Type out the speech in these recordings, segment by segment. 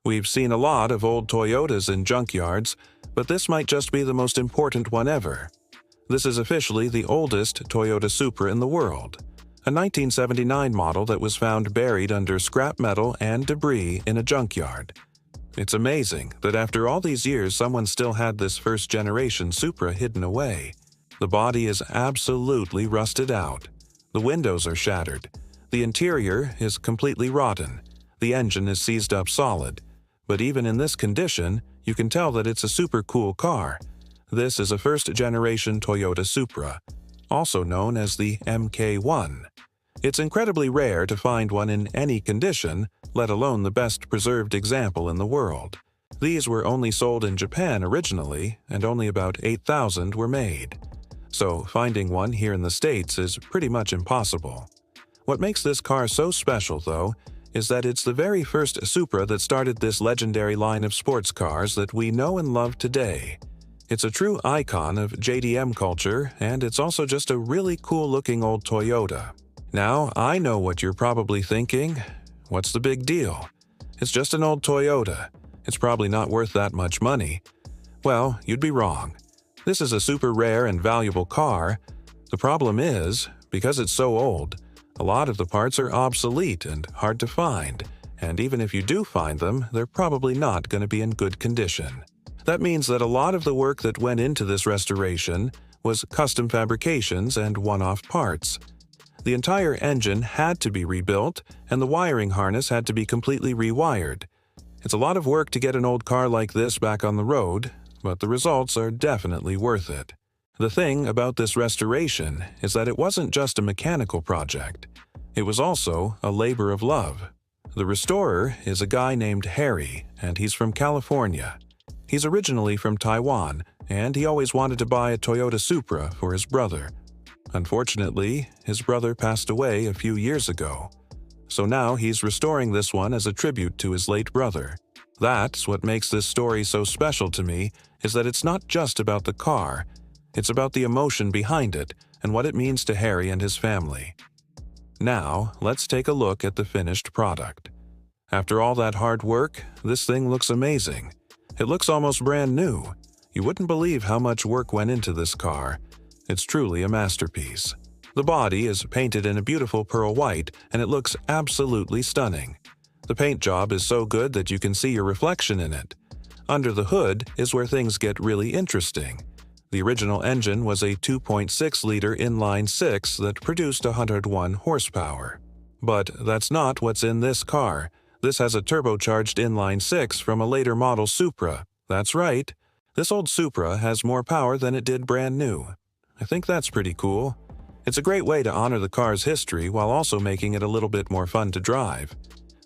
We've seen a lot of old Toyotas in junkyards, but this might just be the most important one ever. This is officially the oldest Toyota Supra in the world, a 1979 model that was found buried under scrap metal and debris in a junkyard. It's amazing that after all these years someone still had this first-generation Supra hidden away. The body is absolutely rusted out. The windows are shattered. The interior is completely rotten. The engine is seized up solid. But even in this condition, you can tell that it's a super cool car. This is a first-generation Toyota Supra, also known as the MK1. It's incredibly rare to find one in any condition, let alone the best preserved example in the world. These were only sold in Japan originally, and only about 8,000 were made. So finding one here in the States is pretty much impossible. What makes this car so special, though, is that it's the very first Supra that started this legendary line of sports cars that we know and love today. It's a true icon of JDM culture, and it's also just a really cool-looking old Toyota. Now, I know what you're probably thinking. What's the big deal? It's just an old Toyota. It's probably not worth that much money. Well, you'd be wrong. This is a super rare and valuable car. The problem is, because it's so old, a lot of the parts are obsolete and hard to find, and even if you do find them, they're probably not going to be in good condition. That means that a lot of the work that went into this restoration was custom fabrications and one-off parts. The entire engine had to be rebuilt, and the wiring harness had to be completely rewired. It's a lot of work to get an old car like this back on the road, but the results are definitely worth it. The thing about this restoration is that it wasn't just a mechanical project. It was also a labor of love. The restorer is a guy named Harry, and he's from California. He's originally from Taiwan, and he always wanted to buy a Toyota Supra for his brother. Unfortunately, his brother passed away a few years ago. So now he's restoring this one as a tribute to his late brother. That's what makes this story so special to me, is that it's not just about the car. It's about the emotion behind it and what it means to Harry and his family. Now, let's take a look at the finished product. After all that hard work, this thing looks amazing. It looks almost brand new. You wouldn't believe how much work went into this car. It's truly a masterpiece. The body is painted in a beautiful pearl white, and it looks absolutely stunning. The paint job is so good that you can see your reflection in it. Under the hood is where things get really interesting. The original engine was a 2.6-liter inline-six that produced 101 horsepower. But that's not what's in this car. This has a turbocharged inline-six from a later model Supra. That's right. This old Supra has more power than it did brand new. I think that's pretty cool. It's a great way to honor the car's history while also making it a little bit more fun to drive.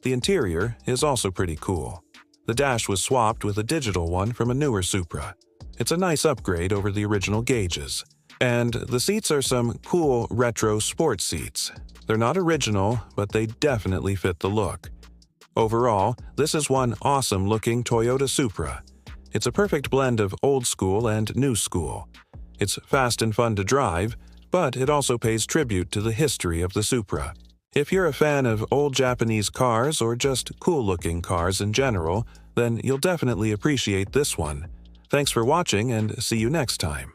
The interior is also pretty cool. The dash was swapped with a digital one from a newer Supra. It's a nice upgrade over the original gauges. And the seats are some cool retro sports seats. They're not original, but they definitely fit the look. Overall, this is one awesome-looking Toyota Supra. It's a perfect blend of old school and new school. It's fast and fun to drive, but it also pays tribute to the history of the Supra. If you're a fan of old Japanese cars or just cool-looking cars in general, then you'll definitely appreciate this one. Thanks for watching, and see you next time.